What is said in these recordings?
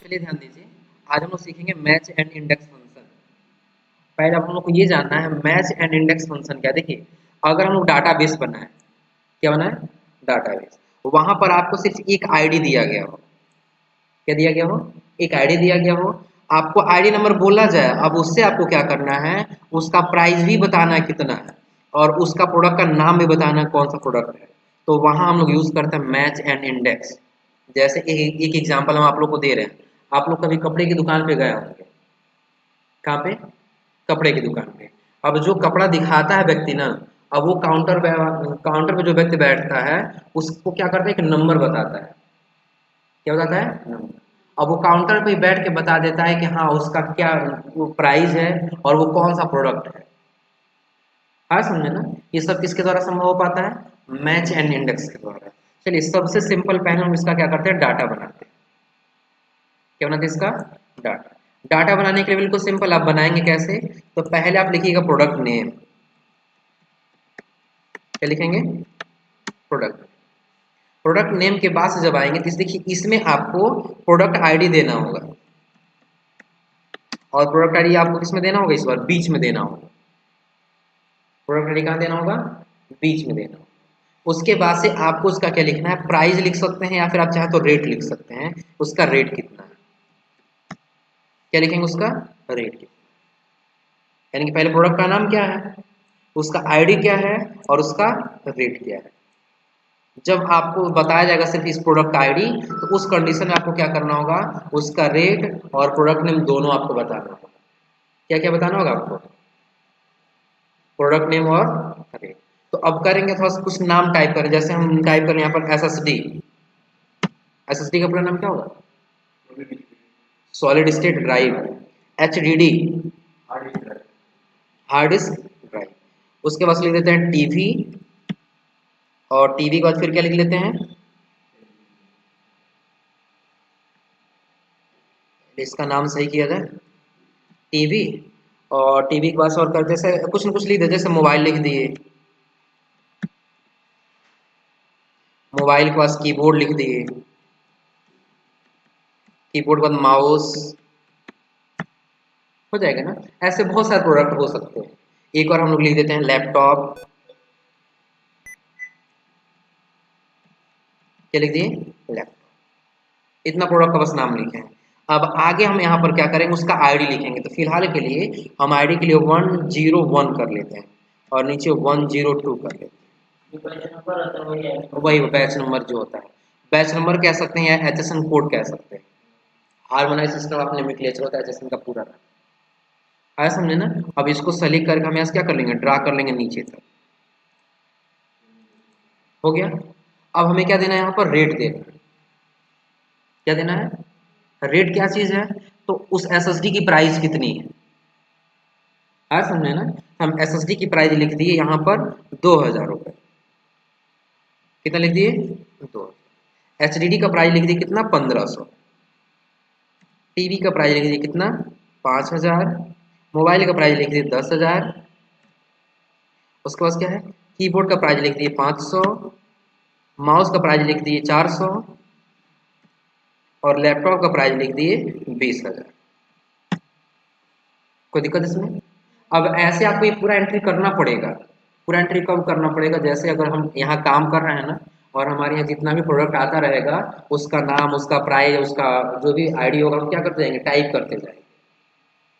चलिए ध्यान दीजिए। आज हम लोग सीखेंगे मैच एंड इंडेक्स फंक्शन। पहले आप हम लोग को ये जानना है मैच एंड इंडेक्स फंक्शन क्या है। देखिए, अगर हम लोग डाटाबेस बनाए, क्या बनाए, डाटाबेस, वहां पर आपको सिर्फ एक आईडी दिया गया हो। क्या दिया गया हो? एक आईडी दिया गया हो। आपको आईडी नंबर बोला जाए, अब उससे आपको क्या करना है, उसका प्राइस भी बताना है कितना है, और उसका प्रोडक्ट का नाम भी बताना है कौन सा प्रोडक्ट है। तो वहां हम लोग यूज करते हैं मैच एंड इंडेक्स। जैसे एक एग्जांपल हम आप लोग को दे रहे हैं। आप लोग कभी कपड़े की दुकान पे गए होंगे। कहाँ पे? कपड़े की दुकान पे। अब जो कपड़ा दिखाता है व्यक्ति ना, अब वो काउंटर पे जो व्यक्ति बैठता है, उसको क्या करता है, एक नंबर बताता है। क्या बताता है? नंबर। अब वो काउंटर पे बैठ के बता देता है कि हाँ उसका क्या वो प्राइस है और वो कौन सा प्रोडक्ट है। हाँ, समझे ना? ये सब किसके द्वारा संभव हो पाता है? मैच एंड इंडेक्स के द्वारा। चलिए, सबसे सिंपल पहले हम इसका क्या करते हैं, डाटा बनाते हैं। क्या बनाते हैं इसका? डाटा। डाटा बनाने के लिए बिल्कुल सिंपल, आप बनाएंगे कैसे? तो पहले आप लिखिएगा प्रोडक्ट नेम। क्या लिखेंगे? प्रोडक्ट। प्रोडक्ट नेम के बाद से जब आएंगे तो देखिए इसमें आपको प्रोडक्ट आईडी देना होगा, और प्रोडक्ट आईडी आपको किसमें देना होगा, इस बार बीच में देना होगा। प्रोडक्ट आईडी कहाँ देना होगा? बीच में देना होगा। उसके बाद से आपको उसका क्या लिखना है, प्राइस लिख सकते हैं या फिर आप चाहे तो रेट लिख सकते हैं। उसका रेट कितना है? क्या लिखेंगे? उसका रेट कितना। यानी कि पहले प्रोडक्ट का नाम क्या है, उसका आईडी क्या है, और उसका रेट क्या है। जब आपको बताया जाएगा सिर्फ इस प्रोडक्ट का आईडी, तो उस कंडीशन में आपको क्या करना होगा, उसका रेट और प्रोडक्ट नेम दोनों आपको बताना होगा। क्या क्या बताना होगा आपको? प्रोडक्ट नेम और रेट। तो अब करेंगे, थोड़ा सा कुछ नाम टाइप करें। जैसे हम टाइप करें यहाँ पर SSD। SSD का पूरा नाम क्या होगा? Solid state drive. HDD, hard disk drive. उसके बाद लिख देते हैं टीवी, और टीवी के बाद फिर क्या लिख लेते हैं, इसका नाम सही किया जाए, टीवी। और टीवी के बाद और कर जैसे कुछ न कुछ लिख दे, जैसे मोबाइल लिख दिए, मोबाइल के पास कीबोर्ड लिख दिए, कीबोर्ड के बाद माउस। हो जाएगा ना? ऐसे बहुत सारे प्रोडक्ट हो सकते हैं। एक और हम लोग लिख देते हैं लैपटॉप। क्या लिख दिए? लैपटॉप। इतना प्रोडक्ट का बस नाम लिखे हैं। अब आगे हम यहाँ पर क्या करेंगे, उसका आईडी लिखेंगे। तो फिलहाल के लिए हम आईडी के लिए 101 कर लेते हैं, और नीचे 102 कर लेते हैं। वही बैच नंबर जो होता है, बैच नंबर कह सकते हैं या HSN कोड कह सकते हैं। हार्मोनाइज सिस्टम ऑफ नोमेनक्लेचर होता है HSN का पूरा नाम। आया समझे ना? अब इसको सेलेक्ट करके हम यहाँ से क्या कर लेंगे, ड्रा कर लेंगे नीचे तक। हो गया। अब हमें क्या देना है, यहाँ पर रेट देना है। क्या देना है? रेट क्या चीज है? तो उस SSD की प्राइस कितनी है। आया समझे ना? हम SSD की प्राइस लिख दिए यहाँ पर 2000 रुपये। कितना लिख दिए? 2। HDD का प्राइस लिख दिए कितना, 1500। टीवी का प्राइस लिख दिए कितना, 5000। मोबाइल का प्राइस लिख दिए 10,000। उसके बाद क्या है, कीबोर्ड का प्राइस लिख दिए 500। माउस का प्राइस लिख दिए 400। और लैपटॉप का प्राइस लिख दिए 20,000। कोई दिक्कत इसमें? अब ऐसे आपको ये पूरा एंट्री करना पड़ेगा। पूरा एंट्री कब करना पड़ेगा, जैसे अगर हम यहाँ काम कर रहे हैं ना, और हमारे यहाँ जितना भी प्रोडक्ट आता रहेगा, उसका नाम, उसका प्राइस, उसका जो भी आईडी होगा, हम क्या करते जाएंगे, टाइप करते जाएंगे।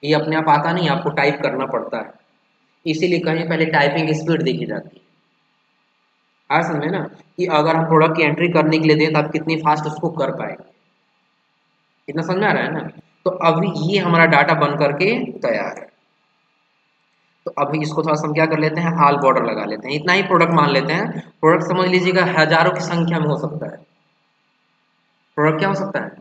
ये अपने आप आता नहीं, आपको टाइप करना पड़ता है। इसीलिए कहीं पहले टाइपिंग स्पीड देखी जाती है। हाँ, समझे ना? कि अगर हम प्रोडक्ट की एंट्री करने के लिए दें तो आप कितनी फास्ट उसको कर पाएंगे। इतना समझ में आ रहा है ना? तो अभी ये हमारा डाटा बन करके तैयार है। तो अभी इसको थोड़ा सा हम क्या कर लेते हैं, ऑल बॉर्डर लगा लेते हैं। इतना ही प्रोडक्ट मान लेते हैं। प्रोडक्ट समझ लीजिएगा हजारों की संख्या में हो सकता है। प्रोडक्ट क्या हो सकता है,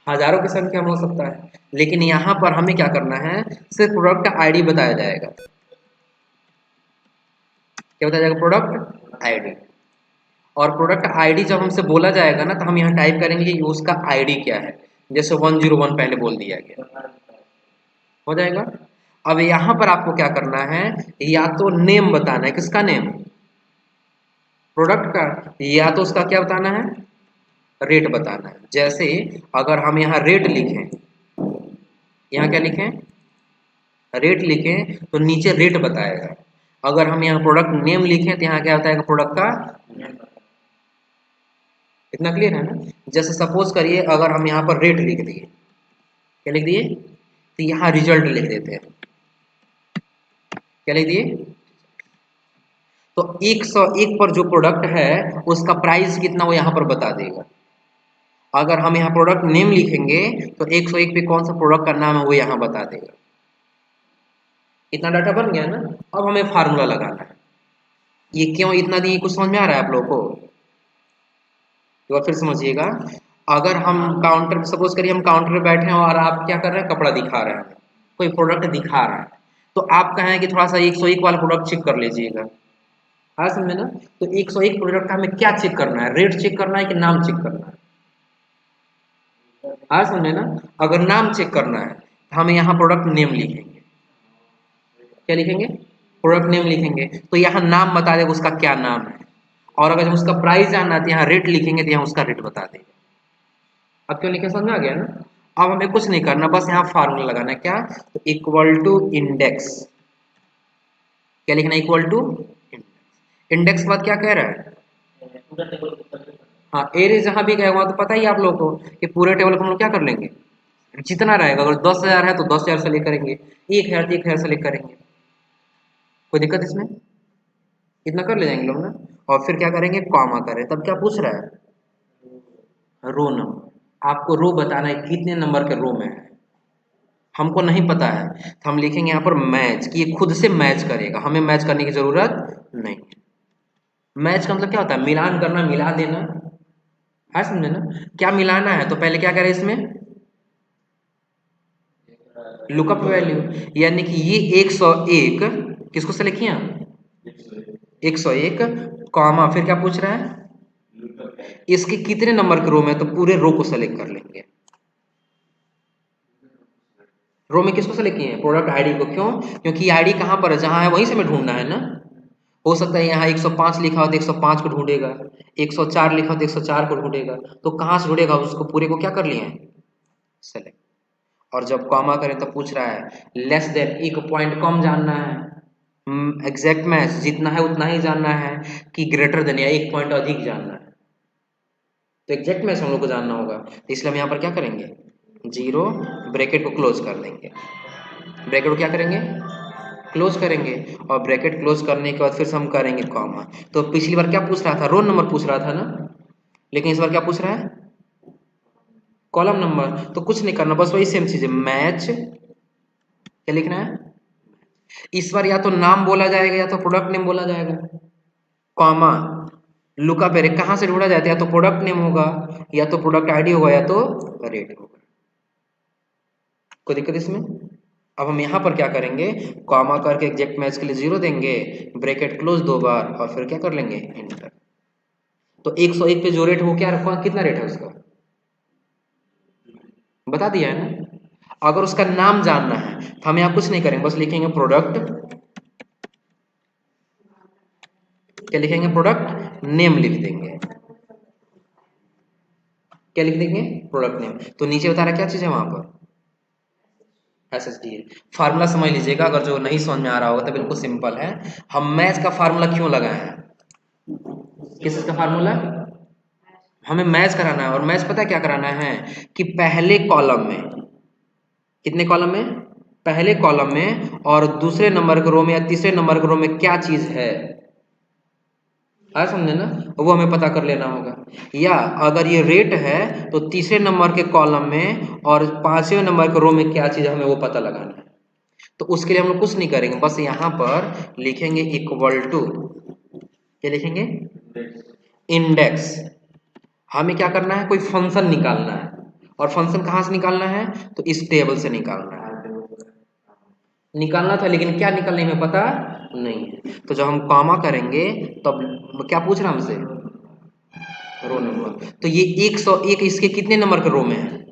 हजारों की संख्या में हो सकता है। लेकिन यहाँ पर हमें क्या करना है, सिर्फ प्रोडक्ट का आईडी बताया जाएगा। क्या बताया जाएगा? Product ID. और प्रोडक्ट आईडी जब हमसे बोला जाएगा ना, तो हम यहाँ टाइप करेंगे कि उसका आईडी क्या है। जैसे 101 पहले बोल दिया गया, हो जाएगा। अब यहाँ पर आपको क्या करना है, या तो नेम बताना है, किसका नेम, प्रोडक्ट का, या तो उसका क्या बताना है, रेट बताना है। जैसे अगर हम यहाँ रेट लिखें, यहाँ क्या लिखें, रेट लिखें, तो नीचे रेट बताएगा। अगर हम यहाँ प्रोडक्ट नेम लिखें तो यहाँ क्या बताएगा, प्रोडक्ट का नेम। इतना क्लियर है ना। जैसे सपोज करिए अगर हम यहाँ पर रेट लिख दिए, क्या लिख दिए, तो यहाँ रिजल्ट लिख देते हैं, क्या लिख दिए, तो 101 पर जो प्रोडक्ट है उसका प्राइस कितना वो यहाँ पर बता देगा। अगर हम यहाँ प्रोडक्ट नेम लिखेंगे तो 101 पे कौन सा प्रोडक्ट का नाम है वो यहाँ बता देगा। इतना डाटा बन गया ना। अब हमें फार्मूला लगाना है। ये क्यों इतना दिए, कुछ समझ में आ रहा है आप लोगों को? तो फिर समझिएगा। अगर हम काउंटर, सपोज करिए हम काउंटर पे बैठे हैं और आप क्या कर रहे हैं, कपड़ा दिखा रहे हैं, कोई प्रोडक्ट दिखा रहा है, तो आप कहें कि थोड़ा सा 101 वाला प्रोडक्ट चेक कर लीजिएगा। हाँ समझे ना। तो 101 प्रोडक्ट का हमें क्या चेक करना है, रेट चेक करना है कि नाम चेक करना है? हाँ समझे ना। अगर नाम चेक करना है तो हमें यहाँ प्रोडक्ट नेम लिखेंगे, क्या लिखेंगे, प्रोडक्ट नेम लिखेंगे, तो यहाँ नाम बता देगा उसका क्या नाम है। और अगर जब उसका प्राइस जानना है तो यहाँ रेट लिखेंगे तो यहाँ उसका रेट बता देगा। अब क्यों लिखे, समझ में आ गया ना। अब हमें कुछ नहीं करना, बस यहाँ फार्मूला लगाना है, क्या, तो इक्वल टू इंडेक्स, क्या लिखना है, इक्वल टू इंडेक्स के बाद क्या कह रहा है, हाँ एरे जहां भी गए वहां तो पता ही है आप लोगों को कि पूरे टेबल को हम लोग क्या कर लेंगे, जितना रहेगा, अगर 10,000 है तो 10,000 से लेकर करेंगे, 1,000 तो 1,000 से लेकर करेंगे, कोई दिक्कत इसमें, इतना कर ले जाएंगे लोग ना। और फिर क्या करेंगे, कॉमा करें, तब क्या पूछ रहा है, रो नंबर, आपको रो बताना है कितने नंबर के रो में है, हमको नहीं पता है तो हम लिखेंगे यहाँ पर मैच, कि ये खुद से मैच करेगा, हमें मैच करने की जरूरत नहीं है। मैच का मतलब क्या होता है, मिलान करना, मिला देना, है समझे ना। क्या मिलाना है, तो पहले क्या करें इसमें, लुकअप वैल्यू, यानी कि ये 101 किसको सेलेक्ट किया, 101, कॉमा फिर क्या पूछ रहा है, इसके कितने नंबर के रो में, तो पूरे रो को सेलेक्ट कर लेंगे। रो में किसको सेलेक्ट किए हैं, प्रोडक्ट आईडी को, क्यों, क्योंकि आईडी कहाँ पर है, जहां है वहीं से हमें ढूंढना है ना। हो सकता है यहाँ 105 लिखा हो तो 105 को ढूंढेगा, 104 लिखा हो तो 104 को ढूंढेगा, तो कहाँ से ढूंढेगा, उसको पूरे को क्या कर लिए हैं, सेलेक्ट। और जब कॉमा करें तो पूछ रहा है लेस देन, एक पॉइंट कम जानना है, एग्जैक्ट मैच जितना है उतना ही जानना है, कि ग्रेटर देन या एक पॉइंट अधिक जानना है, तो एग्जैक्ट मैच हम लोग को जानना होगा, तो इसलिए हम यहाँ पर क्या करेंगे, जीरो, ब्रैकेट को क्लोज कर देंगे, ब्रैकेट को क्या करेंगे, क्लोज करेंगे, और ब्रैकेट क्लोज करने के बाद फिर से हम करेंगे कॉमा। तो पिछली बार क्या पूछ रहा था, रोल नंबर पूछ रहा था ना, लेकिन इस बार क्या पूछ रहा है, कॉलम नंबर, तो कुछ नहीं करना, बस वही सेम चीज है, मैच, क्या लिखना है, इस बार या तो नाम बोला जाएगा या तो प्रोडक्ट नेम बोला जाएगा, कॉमा, लुका पेरे कहाँ से ढूंढा जाता है, या तो प्रोडक्ट नेम होगा, या तो प्रोडक्ट आईडी होगा, या तो रेट होगा, कोई दिक्कत इसमें। अब हम यहाँ पर क्या करेंगे, कॉमा करके एग्जैक्ट मैच के लिए जीरो देंगे, ब्रैकेट क्लोज दो बार, और फिर क्या कर लेंगे, एंटर। तो 101 पे जो रेट है वो क्या रखा, कितना रेट है उसका, बता दिया है ना। अगर उसका नाम जानना है तो हम यहाँ कुछ नहीं करेंगे, बस लिखेंगे प्रोडक्ट, क्या लिखेंगे, प्रोडक्ट नेम लिख देंगे, क्या लिख देंगे, प्रोडक्ट नेम, तो नीचे बता रहा क्या चीज है वहां पर, SSD है। फार्मूला समझ लीजिएगा, अगर जो नहीं समझ में आ रहा होगा तो बिल्कुल सिंपल है। हम मैच का फार्मूला क्यों लगाए हैं, किस चीज का फार्मूला, हमें मैच कराना है, और मैच पता है क्या कराना है, कि पहले कॉलम में, कितने कॉलम में, पहले कॉलम में और दूसरे नंबर के रो में या तीसरे नंबर के रो में क्या चीज है, समझे ना, वो हमें पता कर लेना होगा। या अगर ये रेट है तो तीसरे नंबर के कॉलम में और पांचवें नंबर के रो में क्या चीज है, हमें वो पता लगाना है। तो उसके लिए हम लोग कुछ नहीं करेंगे, बस यहाँ पर लिखेंगे इक्वल टू, क्या लिखेंगे, इंडेक्स। हमें क्या करना है, कोई फंक्शन निकालना है, और फंक्शन कहाँ से निकालना है, तो इस टेबल से निकालना है, निकालना था लेकिन क्या निकालने में पता नहीं है। तो जब हम कॉमा करेंगे तब क्या पूछ रहा है हमसे, रो नंबर, तो ये 101 इसके कितने नंबर के रो में है,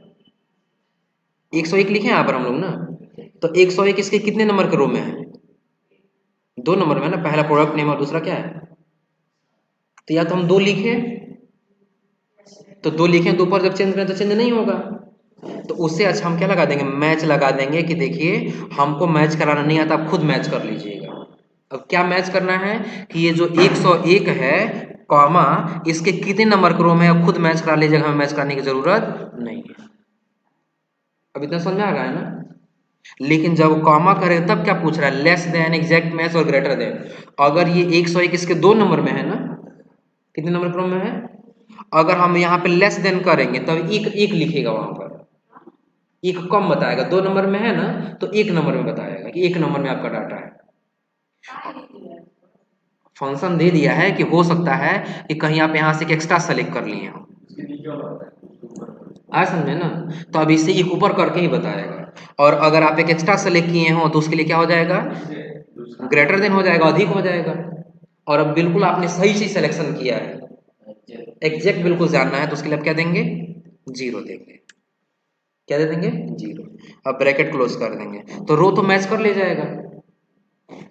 101 लिखे हैं यहाँ पर हम लोग ना, तो 101 इसके कितने नंबर के रो में है, दो नंबर में है ना, पहला प्रोडक्ट नेम और दूसरा क्या है, तो या तो हम दो लिखे, तो 2 लिखें तो ऊपर जब चेंज करें तो चेंज नहीं होगा। तो उससे अच्छा हम क्या लगा देंगे, मैच लगा देंगे कि देखिए हमको मैच कराना नहीं आता, आप खुद मैच कर लीजिएगा। अब क्या मैच करना है कि ये जो 101 है कॉमा इसके कितने नंबर के रो में, अब खुद मैच करा लीजिएगा, हमें मैच कराने की जरूरत नहीं है। अब इतना समझ में आ रहा है ना। लेकिन जब कॉमा करे तब क्या पूछ रहा है, लेस देन, एग्जैक्ट मैच और ग्रेटर देन। अगर ये 101 इसके 2 नंबर में है ना, कितने नंबर क्रम में है, अगर हम यहाँ पे लेस देन करेंगे तब एक एक लिखेगा, वहां पर एक कम बताएगा, 2 नंबर में है ना तो 1 नंबर में बताएगा कि 1 नंबर में आपका डाटा है। फंक्शन दे दिया है कि हो सकता है कि कहीं आप यहाँ से एक एक्स्ट्रा सेलेक्ट कर लिए हो, आ समझे ना। तो अब इससे एक ऊपर करके ही बताएगा, और अगर आप एक एक्स्ट्रा सेलेक्ट किए हो तो उसके लिए क्या हो जाएगा, ग्रेटर देन हो जाएगा, अधिक हो जाएगा। और अब बिल्कुल आपने सही चीज सिलेक्शन किया है, एग्जैक्ट बिल्कुल जानना है, तो उसके लिए आप क्या देंगे, 0 देंगे। क्या दे देंगे, 0। अब ब्रैकेट क्लोज कर देंगे तो रो तो मैच कर ले जाएगा।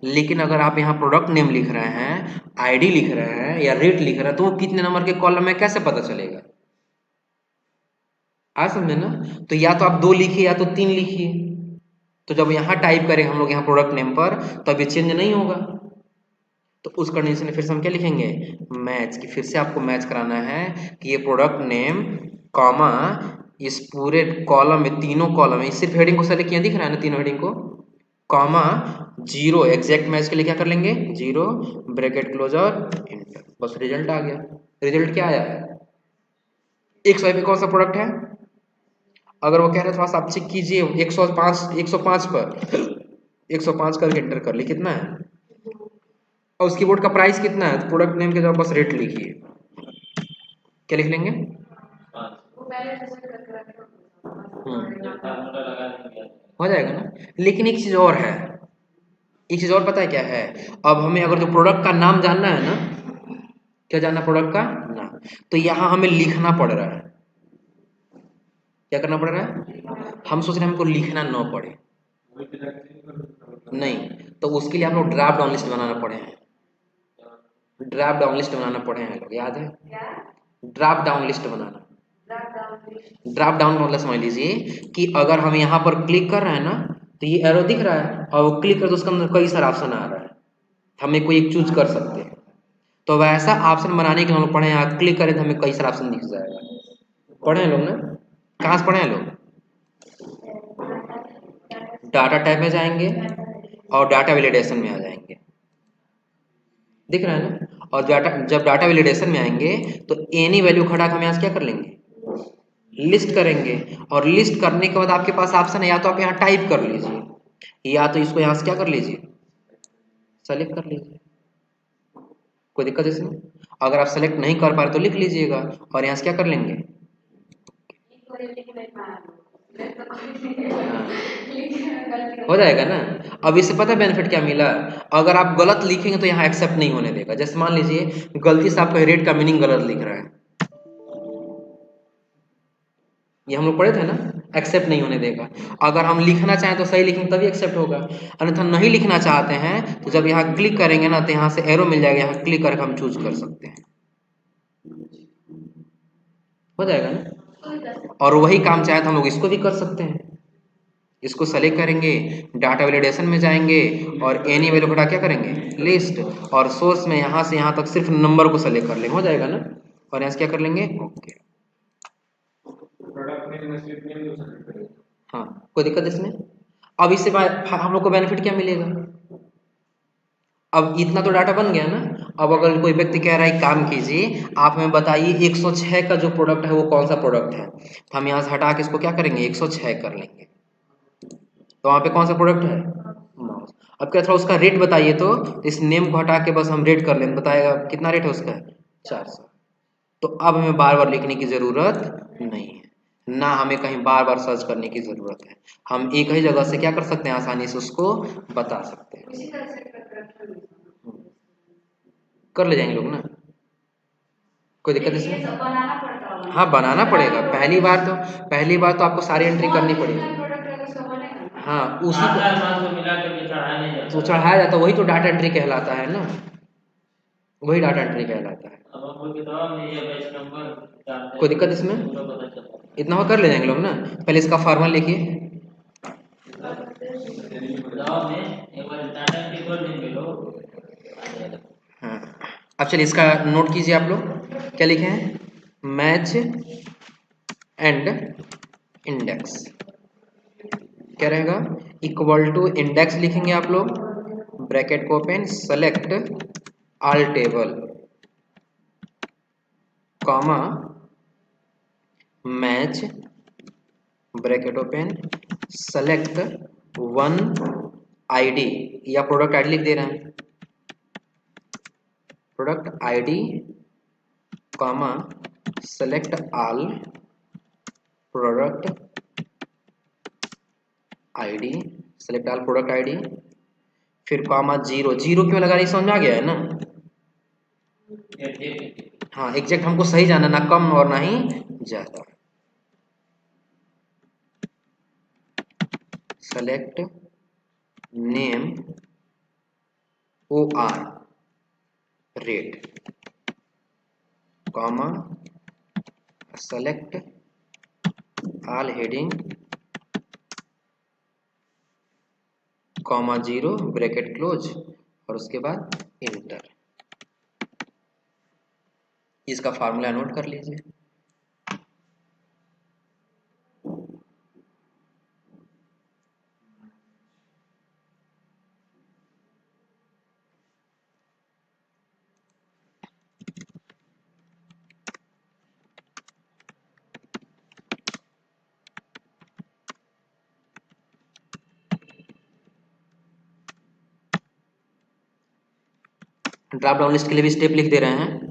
लेकिन अगर आप यहाँ प्रोडक्ट नेम लिख रहे हैं, आईडी लिख रहे हैं या रेट लिख रहे हैं, तो वो कितने नंबर के कॉलम में कैसे पता चलेगा, आ समझे ना। तो या तो आप 2 लिखिए या तो 3 लिखिए, तो जब यहाँ टाइप करें हम लोग यहाँ प्रोडक्ट नेम पर, तब ये चेंज नहीं होगा। तो उस कंडीशन में फिर से हम क्या लिखेंगे, मैच, की फिर से आपको मैच कराना है कि ये प्रोडक्ट नेम कॉमा इस पूरे कॉलम में, तीनों कॉलम में, सिर्फ हेडिंग को सेलेक्ट किया दिख रहा है ना, तीनों हेडिंग को, कॉमा 0, एग्जैक्ट मैच के लिए क्या कर लेंगे, 0 ब्रैकेट क्लोजर इंटर, बस रिजल्ट आ गया। रिजल्ट क्या आया है, 100 पे कौन सा प्रोडक्ट है, अगर वो कह रहे थोड़ा सा आप चेक कीजिए 105 पर 105 करके एंटर कर ली, कितना है, और उस कीबोर्ड का प्राइस कितना है, प्रोडक्ट नेम के जगह बस रेट लिखिए, क्या लिख लेंगे, हो जाएगा ना। लेकिन एक चीज और है, एक चीज और पता है क्या है, अब हमें अगर जो प्रोडक्ट का नाम जानना है ना, क्या जानना, प्रोडक्ट का नाम, तो यहाँ हमें लिखना पड़ रहा है, क्या करना पड़ रहा है, हम सोच रहे हैं हमको लिखना ना पड़े, नहीं, तो उसके लिए हम लोग ड्राफ्ट डाउन लिस्ट बनाना पड़े हैं, ड्राफ्ट डाउन लिस्ट बनाना पड़े हैं लोग, याद है, ड्राफ्ट डाउन लिस्ट बनाना। ड्राफ्ट डाउन मतलब समझ लीजिए कि अगर हम यहाँ पर क्लिक कर रहे हैं ना, तो ये एरो दिख रहा है और वो क्लिक कर तो उसके अंदर कई सारे ऑप्शन आ रहा है, हमें कोई एक चूज कर सकते हैं। तो वैसा ऑप्शन बनाने के लिए हम लोग पढ़े हैं, क्लिक करें तो हमें कई सारे ऑप्शन दिख जाएगा, पढ़े हैं लोग ना, कहाँ से पढ़े हैं लोग, डाटा टाइप में जाएंगे और डाटा वैलिडेशन में आ जाएंगे, दिख रहा है ना। और डाटा, जब डाटा वैलिडेशन में आएंगे तो एनी वैल्यू खड़ा के हम यहाँ से क्या कर लेंगे, लिस्ट करेंगे, और लिस्ट करने के बाद आपके पास ऑप्शन है, या तो आप यहाँ टाइप कर लीजिए या तो इसको यहाँ से क्या कर लीजिए, सेलेक्ट कर लीजिए, कोई दिक्कत इसमें। अगर आप सेलेक्ट नहीं कर पा रहे तो लिख लीजिएगा और यहाँ से क्या कर लेंगे, हो जाएगा ना। अब इससे पता बेनिफिट क्या मिला, अगर आप गलत लिखेंगे तो यहाँ एक्सेप्ट नहीं होने देगा, जैसे मान लीजिए गलती से आपका रेट का मीनिंग गलत लिख रहा है, ये हम लोग पढ़े थे ना, एक्सेप्ट नहीं होने देगा। अगर हम लिखना चाहें तो सही लिखेंगे तभी एक्सेप्ट होगा, अन्यथा नहीं लिखना चाहते हैं तो जब यहाँ क्लिक करेंगे ना तो यहाँ से एरो मिल जाएगा, यहाँ क्लिक करके हम चूज कर सकते हैं, हो जाएगा ना। और वही काम चाहे तो हम लोग इसको भी कर सकते हैं, इसको सेलेक्ट करेंगे, डाटा वैलिडेशन में जाएंगे और एनी वैल्यू खड़ा क्या करेंगे, लिस्ट, और सोर्स में यहाँ से यहाँ तक सिर्फ नंबर को सेलेक्ट कर लेंगे, हो जाएगा ना। और यहाँ से क्या कर लेंगे, ओके, हाँ, कोई दिक्कत इसमें। अब इससे हम लोग को बेनिफिट क्या मिलेगा, अब इतना तो डाटा बन गया ना। अब अगर कोई व्यक्ति कह रहा है काम कीजिए, आप हमें बताइए 106 का जो प्रोडक्ट है वो कौन सा प्रोडक्ट है, तो हम यहाँ से हटा के इसको क्या करेंगे, 106 कर लेंगे, तो वहाँ पे कौन सा प्रोडक्ट है, माउस। अब क्या थोड़ा उसका रेट बताइए, तो इस नेम को हटा के बस हम रेट कर लें, बताएगा कितना रेट है उसका, 400। तो अब हमें बार बार लिखने की जरूरत नहीं है, ना हमें कहीं बार बार सर्च करने की जरूरत है, हम एक ही जगह से क्या कर सकते हैं, आसानी से उसको बता सकते हैं, कर ले जाएंगे लोग ना, कोई दिक्कत इसमें। हाँ, बनाना पड़ेगा, पहली बार तो आपको सारी एंट्री करनी पड़ेगी, हाँ उसी को मिला करके चढ़ाया नहीं जाता, तो चढ़ाया जाता, वही तो डाटा एंट्री कहलाता है ना, वही डाटा एंट्री कहलाता है। अब आपको किताब में ये बैच नंबर कोई दिक्कत इसमें? इतना हो कर ले जाएंगे लोग ना। पहले इसका फार्मूला लिखिए। हाँ, अब चलिए इसका नोट कीजिए आप लोग। क्या लिखे हैं? Match and index. क्या रहेगा? इक्वल टू इंडेक्स लिखेंगे आप लोग, ब्रैकेट को open, select all table, comma match, bracket open, select one ID, या प्रोडक्ट आईडी लिख दे रहे हैं, product ID, comma select all product ID, select all product ID, फिर कॉमा जीरो। जीरो क्यों लगा रही, समझ में आ गया है ना? हाँ, एग्जैक्ट हमको सही जाना, ना कम और ना ही ज्यादा। Select name OR rate, comma select all heading, comma zero, bracket close, और उसके बाद इंटर। इसका फार्मूला नोट कर लीजिए। ड्रॉप डाउन लिस्ट के लिए भी स्टेप लिख दे रहे हैं।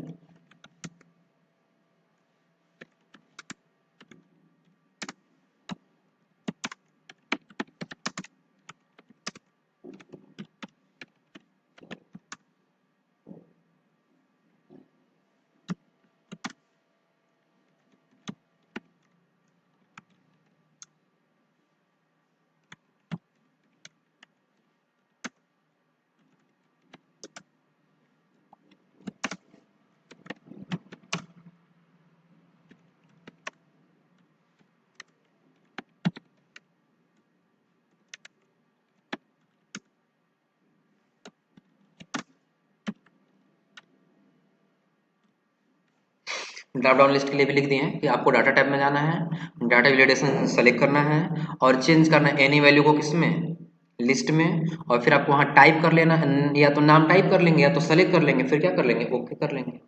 ड्रॉप डाउन लिस्ट के लिए भी लिख दिए हैं कि आपको डाटा टैब में जाना है, डाटा वैलिडेशन सेलेक्ट करना है और चेंज करना है एनी वैल्यू को, किसमें? लिस्ट में। और फिर आपको वहाँ टाइप कर लेना, या तो नाम टाइप कर लेंगे या तो सेलेक्ट कर लेंगे, फिर क्या कर लेंगे? ओके कर लेंगे।